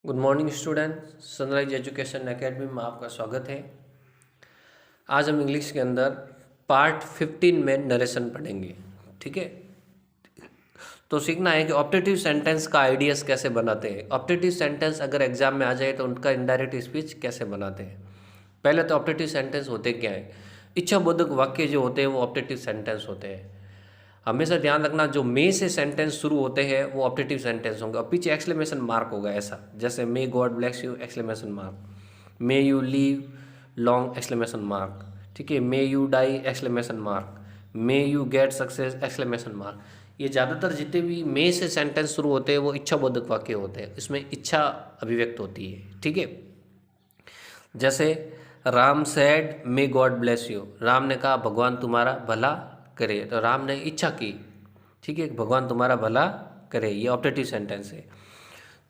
Good morning student. Sunrise education academy में आपका स्वागत है। आज हम इंग्लिश के अंदर पार्ट 15 में नरेशन पढ़ेंगे। ठीक है, तो सीखना है कि ऑप्टेटिव सेंटेंस का आइडियाज़ कैसे बनाते हैं। ऑप्टेटिव सेंटेंस अगर एग्जाम में आ जाए तो उनका इनडायरेक्ट स्पीच कैसे बनाते हैं। पहले तो ऑप्टेटिव सेंटेंस होते क्या है। इच्छाबोधक वाक्य जो होते हैं वो ऑप्टेटिव सेंटेंस होते हैं। हमेशा ध्यान रखना, जो मे से सेंटेंस शुरू होते हैं वो ऑप्टेटिव सेंटेंस होंगे और पीछे एक्सक्लेमेशन मार्क होगा, ऐसा जैसे may God bless you exclamation mark, may you live long exclamation mark, ठीक है, may you die exclamation mark, may you get success exclamation mark. ये ज़्यादातर जितने भी मे से सेंटेंस शुरू होते हैं वो इच्छाबोधक वाक्य होते हैं, इसमें इच्छा अभिव्यक्त होती है। ठीक है, जैसे Ram said may God bless you, Ram ने कहा भगवान तुम्हारा भला करे, तो राम ने इच्छा की, ठीक है, भगवान तुम्हारा भला करे, ये ऑप्टेटिव सेंटेंस है।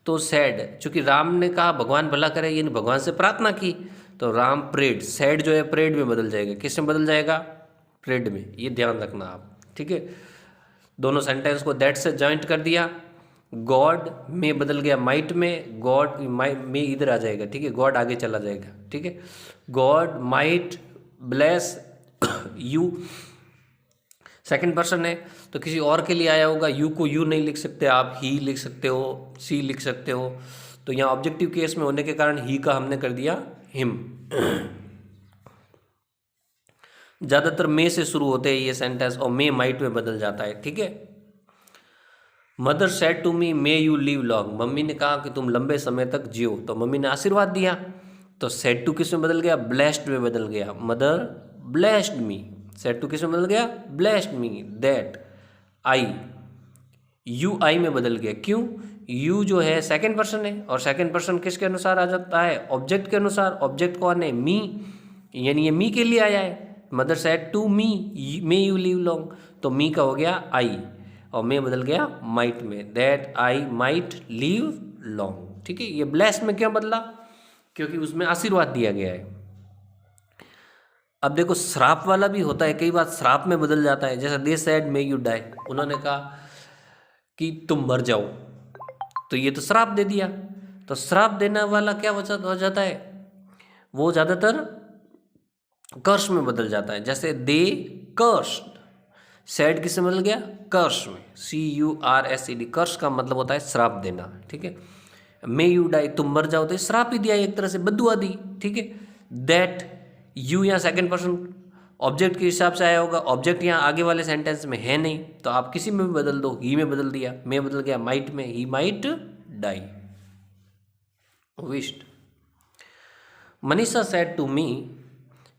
तो सैड, चूंकि राम ने कहा भगवान भला करे यानी भगवान से प्रार्थना की, तो राम प्रेड, सैड जो है प्रेड में बदल जाएगा। किस में बदल जाएगा? प्रेड में। ये ध्यान रखना आप। ठीक है, दोनों सेंटेंस को दैट से जॉइंट कर दिया। गॉड में बदल गया माइट में, गॉड में इधर आ जाएगा। ठीक है, गॉड आगे चला जाएगा। ठीक है, God might bless you, second person है तो किसी और के लिए आया होगा। यू को यू नहीं लिख सकते आप, ही लिख सकते हो, सी लिख सकते हो। तो यहाँ ऑब्जेक्टिव केस में होने के कारण ही का हमने कर दिया हिम। ज़्यादातर मे से शुरू होते हैं ये सेंटेंस और मे माइट में बदल जाता है। ठीक है, mother said to me may you live long, mummy ने कहा कि तुम लंबे समय तक जियो, तो मम्मी ने आशीर्वाद दिया। तो सेड टू किस में बदल गया? ब्लेस्ड में बदल गया। Mother blessed me, said to किस में बदल गया? Blessed me that I, you I में बदल गया। क्यों? यू जो है सेकंड पर्सन है और सेकंड पर्सन किसके अनुसार आ जाता है? ऑब्जेक्ट के अनुसार। ऑब्जेक्ट कौन है? मी, यानी ये मी के लिए आया है। Mother said to me may you live long, तो मी का हो गया आई और मे बदल गया माइट में, that I might live long. ठीक है, ये ब्लेस में क्यों बदला? क्योंकि उसमें आशीर्वाद दिया गया है। अब देखो श्राप वाला भी होता है, कई बार श्राप में बदल जाता है। जैसे they said may you die, उन्होंने कहा कि तुम मर जाओ, तो ये तो श्राप दे दिया। तो श्राप देने वाला क्या हो जाता है? वो ज़्यादातर कर्स में बदल जाता है। जैसे दे कर्स्ड, सैड किससे बदल गया? कर्स में, CURSED। कर्स का मतलब होता है श्राप देना। ठीक है, मे यू डाई, तुम मर जाओ, तो श्राप ही दिया, एक तरह से बद्दुआ दी। ठीक है, दैट यू यहाँ सेकंड पर्सन ऑब्जेक्ट के हिसाब से आया होगा। ऑब्जेक्ट यहाँ आगे वाले सेंटेंस में है नहीं, तो आप किसी में भी बदल दो, ही में बदल दिया, मे बदल गया माइट में, he might die. Wished, Manisha said to me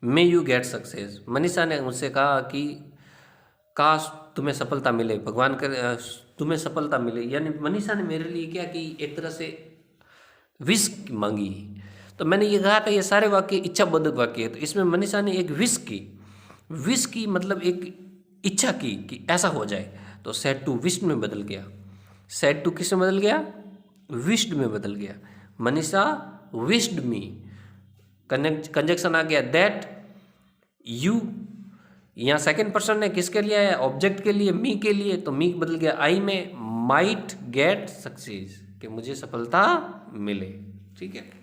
may you get success, Manisha ने मुझसे कहा कि काश तुम्हें सफलता मिले, भगवान कर तुम्हें सफलता मिले। यानी मनीषा ने मेरे लिए क्या कि एक तरह से विश मांगी। तो मैंने ये कहा था ये सारे वाक्य इच्छाबोधक वाक्य है, तो इसमें मनीषा ने एक विश की। विश की मतलब एक इच्छा की कि ऐसा हो जाए, तो सेड टू विश्ड में बदल गया। सेड टू किस में बदल गया? विश्ड में बदल गया। मनीषा विश्ड मी, कंजक्शन आ गया दैट यू, यहाँ सेकंड पर्सन है, किसके लिए आया? ऑब्जेक्ट के लिए, मी के लिए, तो मी बदल गया आई में, माइट गेट सक्सेस, कि मुझे सफलता मिले। ठीक है,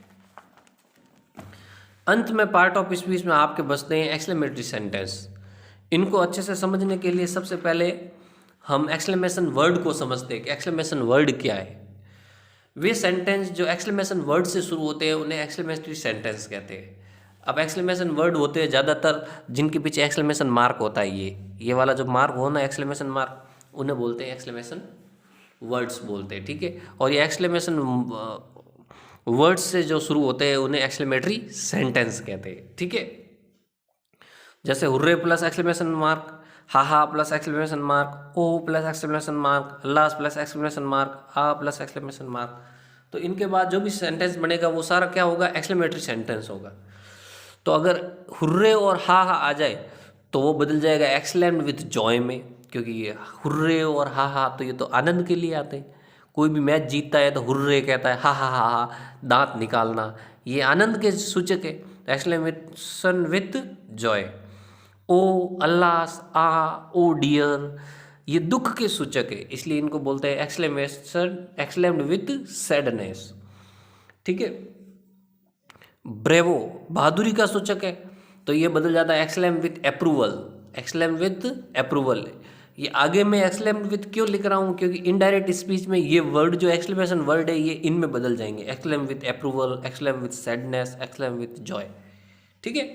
अंत में पार्ट ऑफ स्पीच में आपके बचते हैं एक्सक्लेमेटरी सेंटेंस। इनको अच्छे से समझने के लिए सबसे पहले हम एक्सक्लेमेशन वर्ड को समझते हैं कि एक्सक्लेमेशन वर्ड क्या है। वे सेंटेंस जो एक्सक्लेमेशन वर्ड से शुरू होते हैं उन्हें एक्सक्लेमेटरी सेंटेंस कहते हैं। अब एक्सक्लेमेशन वर्ड होते हैं ज़्यादातर जिनके पीछे एक्सक्लेमेशन मार्क होता है, ये वाला जो मार्क हो ना, एक्सक्लेमेशन मार्क, उन्हें बोलते हैं एक्सक्लेमेशन वर्ड्स बोलते हैं। ठीक है, और ये एक्सक्लेमेशन वर्ड्स से जो शुरू होते हैं उन्हें एक्सक्लेमेटरी सेंटेंस कहते हैं। ठीक है, जैसे hurray plus exclamation mark, ha plus exclamation mark, oh plus exclamation mark, अल्लाह plus exclamation mark, ah plus exclamation mark. तो इनके बाद जो भी सेंटेंस बनेगा वो सारा क्या होगा? एक्सक्लेमेटरी सेंटेंस होगा। तो अगर हुर्रे और हा आ जाए तो वो बदल जाएगा एक्सक्लेम्ड विथ जॉय में, क्योंकि ये हुर्रे और हा तो ये तो आनंद के लिए आते हैं। कोई भी मैच जीतता है तो हुर्रे कहता है, हा, दांत निकालना, ये आनंद के सूचक है। Exclamation with joy. O Allah, ah, O dear, ये दुख के सूचक है, इसलिए इनको बोलते हैं एक्सक्लेमेशन एक्सक्लेम्ड विथ सैडनेस। ठीक है। ब्रेवो बहादुरी का सूचक है, तो ये बदल जाता है exclaim with approval, exclaim with approval. ये आगे मैं एक्सलेम विथ क्यों लिख रहा हूँ, क्योंकि इनडायरेक्ट स्पीच में ये वर्ड जो एक्सक्लेमेशन वर्ड है ये इनमें बदल जाएंगे, exclaim with approval, exclaim with sadness, exclaim with Joy, ठीक है।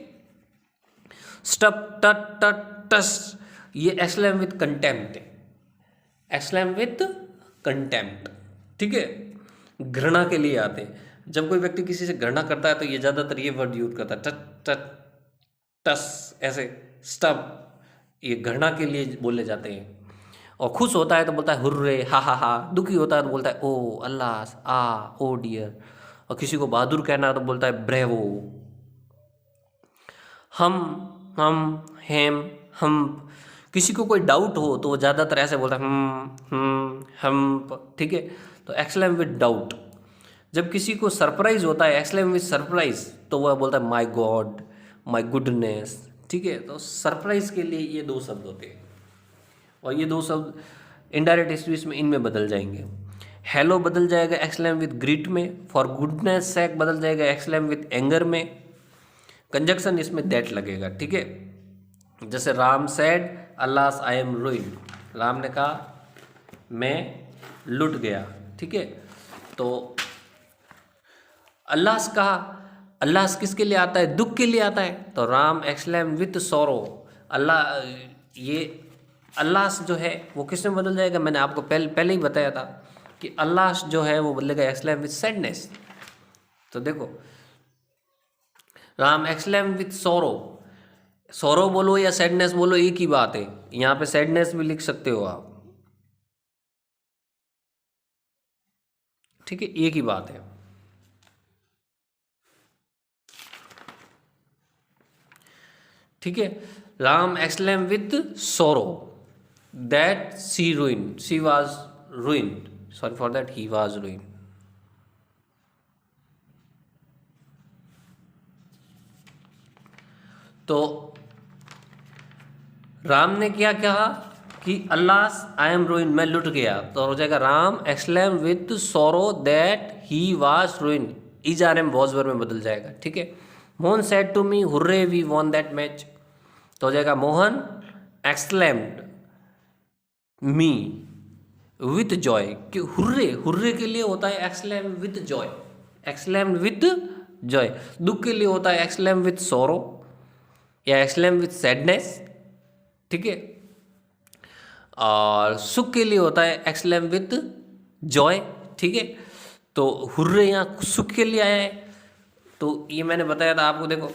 स्टप टट टट टस, ये एक्सलेम विथ कंटेम्प्ट है, एक्सलेम विथ कंटेम्प्ट, ठीक है। घृणा के लिए आते हैं, जब कोई व्यक्ति किसी से घृणा करता है तो ये ज़्यादातर ये वर्ड यूज करता है, टट टट टस ऐसे। स्टप ये घृणा के लिए बोले जाते हैं। और खुश होता है तो बोलता है हुर्रे, हा हा हा। दुखी होता है तो बोलता है ओ अल्लाह, आ ओ डियर। और किसी को बहादुर कहना है तो बोलता है ब्रेवो। हम हेम हम। किसी को कोई डाउट हो तो वो ज़्यादातर ऐसे बोलता है हम, ठीक है। तो एक्सलेम विद डाउट। जब किसी को सरप्राइज होता है, एक्सलेम विद सरप्राइज, तो वह बोलता है माय गॉड, माय गुडनेस, ठीक है। तो सरप्राइज के लिए ये दो शब्द होते हैं, और ये दो शब्द इनडायरेक्ट स्पीच में इनमें बदल जाएंगे। हेलो बदल जाएगा एक्सलेम विद ग्रीट में, फॉर गुडनेस सेक बदल जाएगा एक्सलेम विद एंगर में। कंजक्शन इसमें दैट लगेगा, ठीक है। जैसे Ram said Allah I am ruined, Ram ने कहा मैं लुट गया, ठीक है। तो अल्लाह कहा, अल्लाह किसके लिए आता है, दुख के लिए आता है, तो राम एक्सलेम विथ सोरो। अल्लाह, ये अल्लाह जो है वो किस में बदल जाएगा, मैंने आपको पहले ही बताया था कि अल्लाह जो है वो बदलेगा एक्सलेम विथ सैडनेस। तो देखो राम एक्सलेम विथ सोरो, सोरो बोलो या सैडनेस बोलो एक ही बात है। यहाँ पे सैडनेस भी लिख सकते हो आप, ठीक है, एक ही बात है। ठीक है, Ram exclaim with sorrow that she ruined, she was ruined, sorry for that he was ruined. तो राम ने क्या कहा कि अल्लाह आई एम रुइन, मैं लुट गया, तो हो जाएगा Ram exclaim with sorrow that he was ruin, is are am was were में बदल जाएगा, ठीक है। Mohan said to me hurray we won that match, तो हो जाएगा Mohan exclaimed me with joy, कि हुर्रे, हुर्रे के लिए होता है exclaim with joy, exclaim with joy. दुख के लिए होता है एक्सलेम विथ सोरो या एक्सलेम विथ सैडनेस, ठीक है। और सुख के लिए होता है एक्सलेम विथ जॉय, ठीक है। तो हुर्रे यहाँ सुख के लिए आया है, तो ये मैंने बताया था आपको, देखो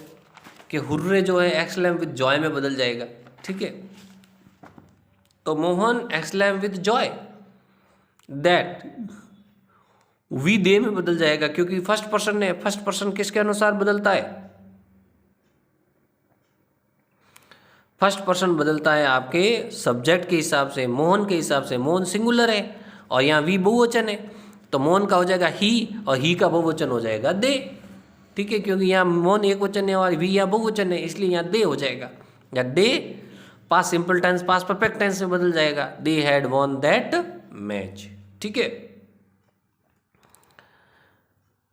कि हुर्रे जो है एक्सलेम विथ जॉय में बदल जाएगा, ठीक है। तो Mohan exclaim with joy that we they में बदल जाएगा, क्योंकि फर्स्ट पर्सन है, फर्स्ट पर्सन किसके अनुसार बदलता है, फर्स्ट पर्सन बदलता है आपके सब्जेक्ट के हिसाब से, मोहन के हिसाब से। मोहन सिंगुलर है और यहाँ वी बहुवचन है, तो मोहन का हो जाएगा ही और ही का बहुवचन हो जाएगा दे, ठीक है। क्योंकि यहाँ मोहन एक वचन है और वी यहाँ बहुवचन है, इसलिए यहाँ दे हो जाएगा, या they past simple tense past perfect tense में बदल जाएगा, they had won that match, ठीक है।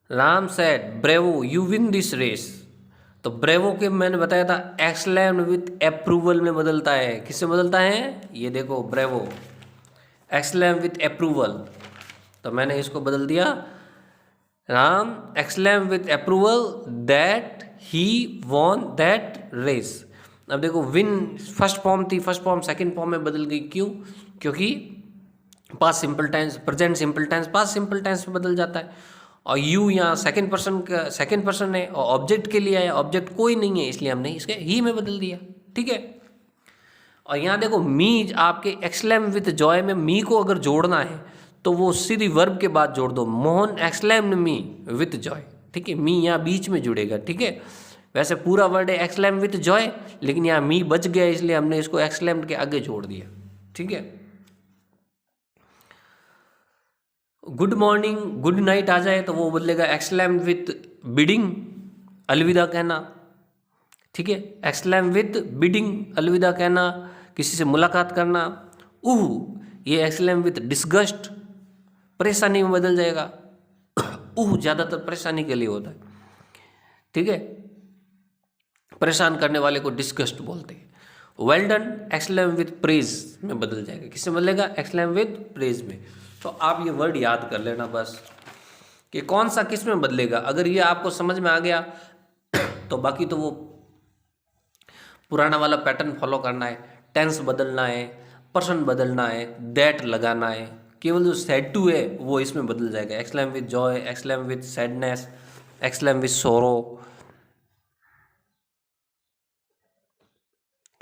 Ram said bravo you win this race, तो ब्रेवो के मैंने बताया था एक्सलेम विथ अप्रूवल में बदलता है, किससे बदलता है, ये देखो ब्रेवो एक्सलेम विथ अप्रूवल, तो मैंने इसको बदल दिया Ram exclaim with approval that he won that race. अब देखो विन फर्स्ट फॉर्म थी, फर्स्ट फॉर्म सेकंड फॉर्म में बदल गई, क्यों, क्योंकि past simple tense present simple tense past simple tense में बदल जाता है, और यू यहाँ सेकंड पर्सन का सेकंड पर्सन है और ऑब्जेक्ट के लिए आया, ऑब्जेक्ट कोई नहीं है इसलिए हमने इसके ही में बदल दिया, ठीक है। और यहाँ देखो मी आपके एक्सलेम विथ जॉय में मी को अगर जोड़ना है तो वो सीधी वर्ब के बाद जोड़ दो, Mohan exclaimed me with Joy, ठीक है। मी यहाँ बीच में जुड़ेगा, ठीक है। वैसे पूरा वर्ड है एक्सलेम विथ जॉय, लेकिन यहाँ मी बच गया इसलिए हमने इसको एक्सलेम्ड के आगे जोड़ दिया, ठीक है। गुड मॉर्निंग गुड नाइट आ जाए तो वो बदलेगा एक्सलेम विथ बिडिंग, अलविदा कहना, ठीक है। एक्सलेम विथ बिडिंग, अलविदा कहना, किसी से मुलाकात करना। ये एक्सलेम विथ डिस्गस्ट, परेशानी में बदल जाएगा। ज़्यादातर परेशानी के लिए होता है, ठीक है। परेशान करने वाले को डिस्गस्ट बोलते हैं। Well done exclaim with praise में बदल जाएगा। किससे बदलेगा? एक्सलेम विथ प्रेज में। तो आप ये वर्ड याद कर लेना बस कि कौन सा किस में बदलेगा। अगर ये आपको समझ में आ गया तो बाकी तो वो पुराना वाला पैटर्न फॉलो करना है। टेंस बदलना है, पर्सन बदलना है, दैट लगाना है। केवल जो सैड टू है वो इसमें बदल जाएगा। Exclaim with joy, exclaim with sadness, exclaim with सोरो,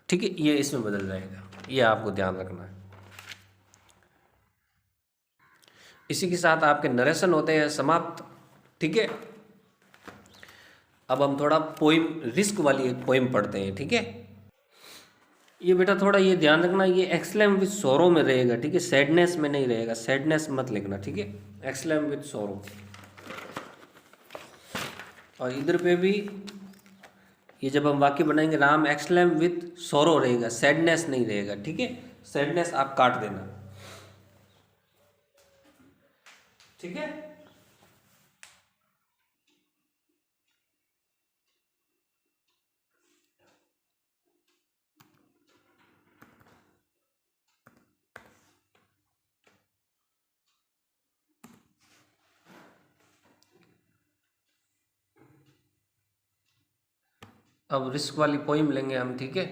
ठीक है, ये इसमें बदल जाएगा। ये आपको ध्यान रखना है। इसी के साथ आपके नरेशन होते हैं समाप्त, ठीक है। अब हम थोड़ा पोइम, रिस्क वाली एक पोइम पढ़ते हैं, ठीक है। ये बेटा थोड़ा ये ध्यान रखना, ये एक्सलेम विथ सोरो में रहेगा, ठीक है, सैडनेस में नहीं रहेगा। सैडनेस मत लिखना, ठीक है, एक्सलेम विथ सोरो। और इधर पे भी ये जब हम वाक्य बनाएंगे राम एक्सलेम विथ सोरो रहेगा, सैडनेस नहीं रहेगा, ठीक है। सैडनेस आप काट देना, ठीक है। अब रिस्क वाली पोइम लेंगे हम, ठीक है।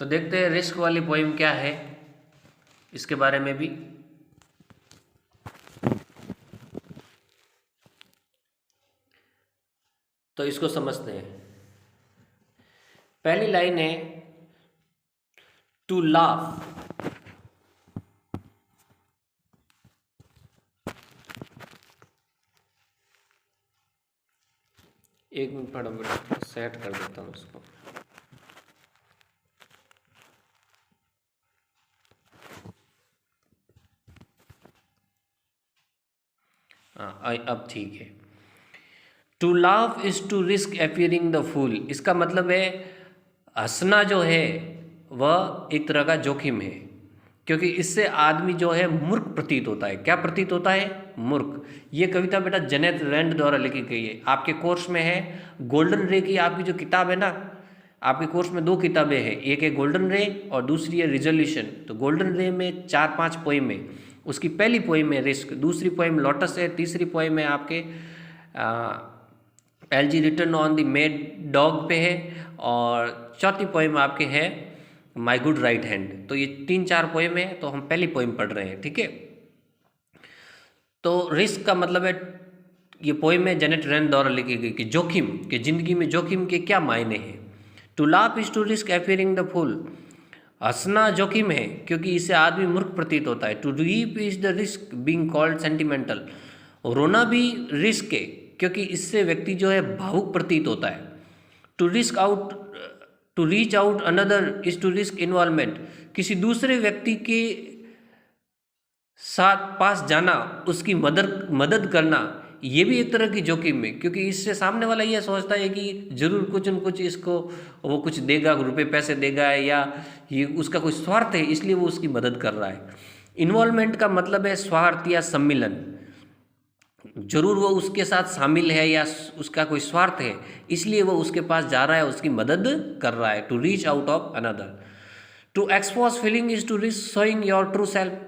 तो देखते हैं रिस्क वाली पोइम क्या है, इसके बारे में भी। तो इसको समझते हैं। पहली लाइन है टू लाफ, एक मिनट फटाफट सेट कर देता हूँ उसको। हाँ अब ठीक है। To laugh is to risk appearing the fool, इसका मतलब है हंसना जो है वह एक तरह का जोखिम है, क्योंकि इससे आदमी जो है मूर्ख प्रतीत होता है। क्या प्रतीत होता है? मूर्ख। ये कविता बेटा जेनेट रैंड द्वारा लिखी गई है, आपके कोर्स में है। गोल्डन रे की आपकी जो किताब है ना, आपके कोर्स में 2 किताबें हैं, एक है गोल्डन रे और दूसरी है रिजोल्यूशन। तो गोल्डन रे में 4-5 पोइम है। उसकी पहली पोइम है रिस्क, दूसरी पोइम लोटस है, तीसरी पोइम है आपके LG return on the made dog पे है, और चौथी पोइम आपके है माई गुड राइट हैंड। तो ये 3-4 पोइम है, तो हम पहली पोइम पढ़ रहे हैं, ठीक है। तो रिस्क का मतलब है, ये पोइम है जेनेट रैंड द्वारा लिखी गई कि जोखिम, कि जिंदगी में जोखिम के क्या मायने हैं। To laugh is to risk appearing the fool, हंसना जोखिम है क्योंकि इससे आदमी मूर्ख प्रतीत होता है। To weep is the risk being called sentimental, रोना भी रिस्क है क्योंकि इससे व्यक्ति जो है भावुक प्रतीत होता है। To risk out, to reach out another is to risk involvement, किसी दूसरे व्यक्ति के साथ पास जाना, उसकी मदद करना, ये भी एक तरह की जोखिम है, क्योंकि इससे सामने वाला ये सोचता है कि जरूर कुछ न कुछ इसको वो कुछ देगा, रुपए पैसे देगा, या ये उसका कोई स्वार्थ है इसलिए वो उसकी मदद कर रहा है। इन्वॉल्वमेंट का मतलब है स्वार्थ या सम्मिलन, जरूर वो उसके साथ शामिल है या उसका कोई स्वार्थ है इसलिए वो उसके पास जा रहा है, उसकी मदद कर रहा है। To reach out of another, to expose feeling is to risk showing your true self,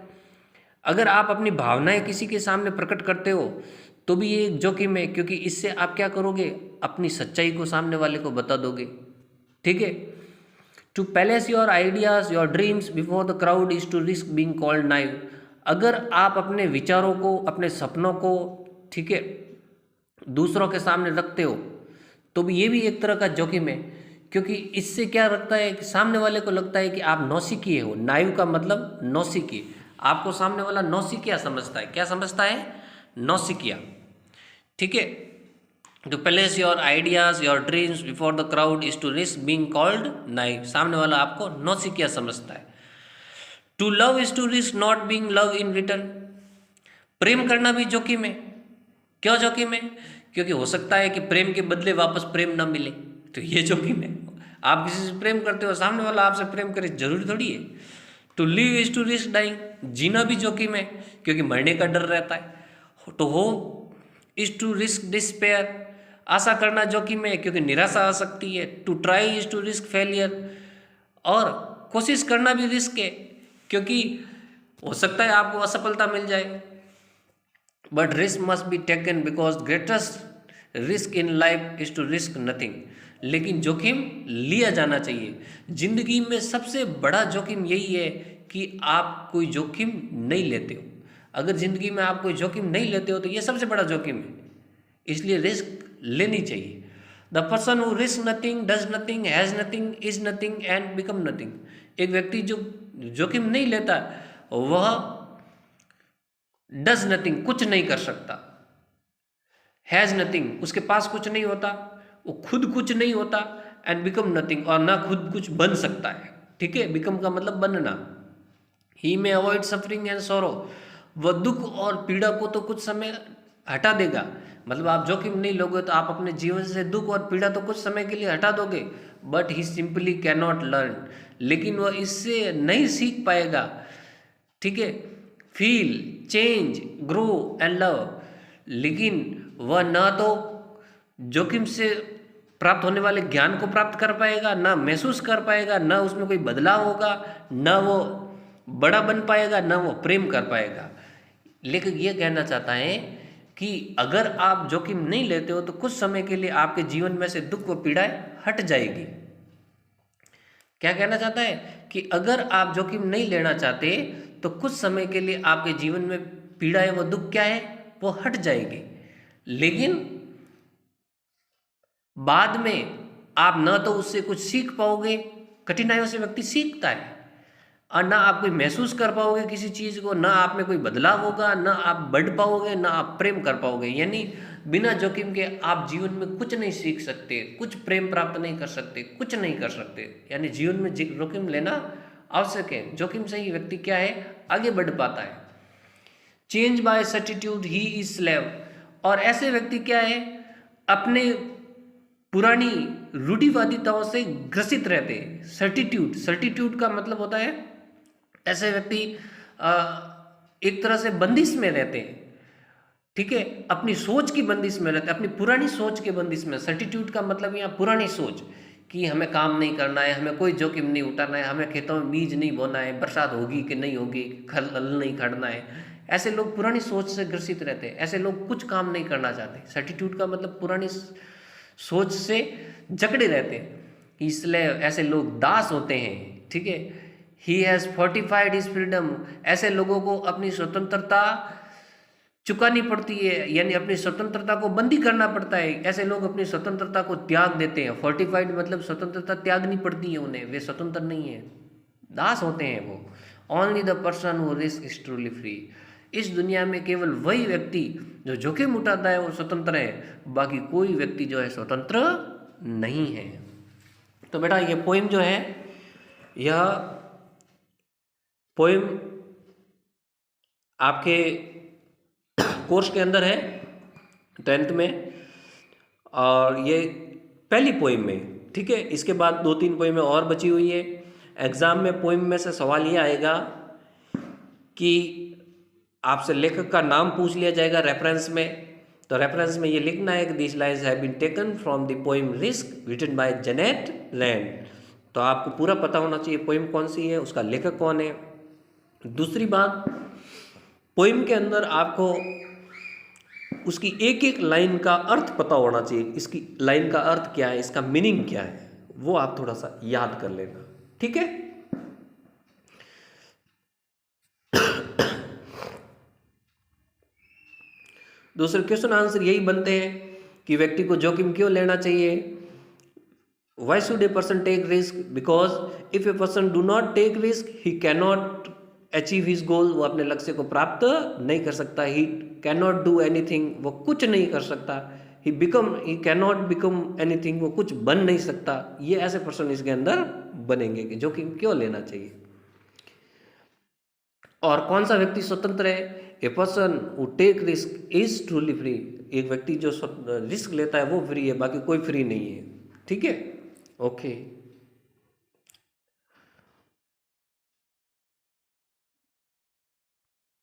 अगर आप अपनी भावनाएं किसी के सामने प्रकट करते हो तो भी ये एक जोखिम है, क्योंकि इससे आप क्या करोगे, अपनी सच्चाई को सामने वाले को बता दोगे, ठीक है। To place your ideas your dreams before the crowd is to risk being called naive, अगर आप अपने विचारों को, अपने सपनों को, ठीक है, दूसरों के सामने रखते हो तो भी ये भी एक तरह का जोखिम है, क्योंकि इससे क्या रखता है कि सामने वाले को लगता है कि आप नौसिखिए हो। नाइव का मतलब नौसिखिए, आपको सामने वाला नौसिखिया समझता है। क्या समझता है? नौसिखिया, ठीक है। To place your ideas your dreams before the crowd is to risk being called naive, सामने वाला आपको नौसिखिया समझता है। To love is to risk not being love in return, प्रेम करना भी जोखिम है। क्यों जोखिम है? क्योंकि हो सकता है कि प्रेम के बदले वापस प्रेम ना मिले, तो ये जोखिम है। आप किसी से प्रेम करते हो, सामने वाला आपसे प्रेम करे, जरूरी थोड़ी है। To live is to risk dying, जीना भी जोखिम है क्योंकि मरने का डर रहता है। To hope is to risk despair, आशा करना जोखिम है क्योंकि निराशा आ सकती है। To try is to risk failure, और कोशिश करना भी रिस्क है क्योंकि हो सकता है आपको असफलता मिल जाए। But risk must be taken because greatest risk in life is to risk nothing, लेकिन जोखिम लिया जाना चाहिए। जिंदगी में सबसे बड़ा जोखिम यही है कि आप कोई जोखिम नहीं लेते हो। अगर जिंदगी में आप कोई जोखिम नहीं लेते हो तो ये सबसे बड़ा जोखिम है, इसलिए रिस्क लेनी चाहिए। The person who risk nothing does nothing has nothing is nothing and become nothing, एक व्यक्ति जो जोखिम नहीं लेता वह डज नथिंग कुछ नहीं कर सकता, हैज नथिंग उसके पास कुछ नहीं होता, वो खुद कुछ नहीं होता, एंड बिकम नथिंग और ना खुद कुछ बन सकता है। ठीक है, बिकम का मतलब बनना। ही में अवॉइड सफरिंग एंड सॉरो, वह दुख और पीड़ा को तो कुछ समय हटा देगा। मतलब आप जोखिम नहीं लोगे तो आप अपने जीवन से दुख और पीड़ा तो कुछ समय के लिए हटा दोगे, but he simply can not learn, लेकिन वह इससे नहीं सीख पाएगा। ठीक है, feel change grow and love, लेकिन वह ना तो जोखिम से प्राप्त होने वाले ज्ञान को प्राप्त कर पाएगा, ना महसूस कर पाएगा, ना उसमें कोई बदलाव होगा, ना वो बड़ा बन पाएगा, ना वो प्रेम कर पाएगा। लेकिन ये कहना चाहता है कि अगर आप जोखिम नहीं लेते हो तो कुछ समय के लिए आपके जीवन में से दुख व पीड़ाएं हट जाएगी। क्या कहना चाहता है कि अगर आप जोखिम नहीं लेना चाहते तो कुछ समय के लिए आपके जीवन में पीड़ाएं व दुख क्या है वो हट जाएगी, लेकिन बाद में आप ना तो उससे कुछ सीख पाओगे, कठिनाइयों से व्यक्ति सीखता है, और ना आप कोई महसूस कर पाओगे किसी चीज़ को, ना आप में कोई बदलाव होगा, ना आप बढ़ पाओगे, ना आप प्रेम कर पाओगे। यानी बिना जोखिम के आप जीवन में कुछ नहीं सीख सकते, कुछ प्रेम प्राप्त नहीं कर सकते, कुछ नहीं कर सकते। यानी जीवन में जोखिम लेना आवश्यक है, जोखिम से ही व्यक्ति क्या है आगे बढ़ पाता है। Change bye certitude he is slave, और ऐसे व्यक्ति क्या है अपने पुरानी रूढ़िवादिताओं से ग्रसित रहते हैं। सर्टिट्यूड का मतलब होता है ऐसे व्यक्ति एक तरह से बंदिश में रहते हैं। ठीक है, अपनी सोच की बंदिश में रहते हैं, अपनी पुरानी सोच के बंदिश में। सर्टिट्यूड का मतलब यहाँ पुरानी सोच कि हमें काम नहीं करना है, हमें कोई जोखिम नहीं उठाना है, हमें खेतों में बीज नहीं बोना है, बरसात होगी कि नहीं होगी, हल नहीं खड़ना है। ऐसे लोग पुरानी सोच से ग्रसित रहते हैं, ऐसे लोग कुछ काम नहीं करना चाहते। सर्टिट्यूड का मतलब पुरानी सोच से जकड़े रहते हैं, इसलिए ऐसे लोग दास होते हैं। ठीक है, he has fortified his freedom, ऐसे लोगों को अपनी स्वतंत्रता चुकानी पड़ती है, यानी अपनी स्वतंत्रता को बंदी करना पड़ता है। ऐसे लोग अपनी स्वतंत्रता को त्याग देते हैं। फोर्टिफाइड मतलब स्वतंत्रता त्यागनी पड़ती है उन्हें, वे स्वतंत्र नहीं है, दास होते हैं वो। Only the person who risk is truly free, इस दुनिया में केवल वही व्यक्ति जो जोखिम उठाता है वो स्वतंत्र है, बाकी कोई व्यक्ति जो है स्वतंत्र नहीं है। तो बेटा ये पोइम जो है, यह पोइम आपके कोर्स के अंदर है 10th में, और ये पहली पोइम में। ठीक है, इसके बाद 2-3 पोइमें और बची हुई है। एग्जाम में पोइम में से सवाल ये आएगा कि आपसे लेखक का नाम पूछ लिया जाएगा रेफरेंस में, तो रेफरेंस में ये लिखना है कि this lines have been taken from the poem risk written by Janet Land. तो आपको पूरा पता होना चाहिए पोइम कौन सी है, उसका लेखक कौन है। दूसरी बात, पोइम के अंदर आपको उसकी एक एक लाइन का अर्थ पता होना चाहिए। इसकी लाइन का अर्थ क्या है, इसका मीनिंग क्या है, वो आप थोड़ा सा याद कर लेना। ठीक है, दूसरे क्वेश्चन आंसर यही बनते हैं कि व्यक्ति को जोखिम क्यों लेना चाहिए। Why should a person take risk, because if a person do not take risk he can not achieve his goal, वो अपने लक्ष्य को प्राप्त नहीं कर सकता। He can not do anything, वो कुछ नहीं कर सकता। He can not become anything, वो कुछ बन नहीं सकता। ये ऐसे पर्सन इसके अंदर बनेंगे कि जोखिम क्यों लेना चाहिए। और कौन सा व्यक्ति स्वतंत्र है, a person who take risk is truly free, एक व्यक्ति जो रिस्क लेता है वो फ्री है, बाकी कोई फ्री नहीं है। ठीक है, ओके।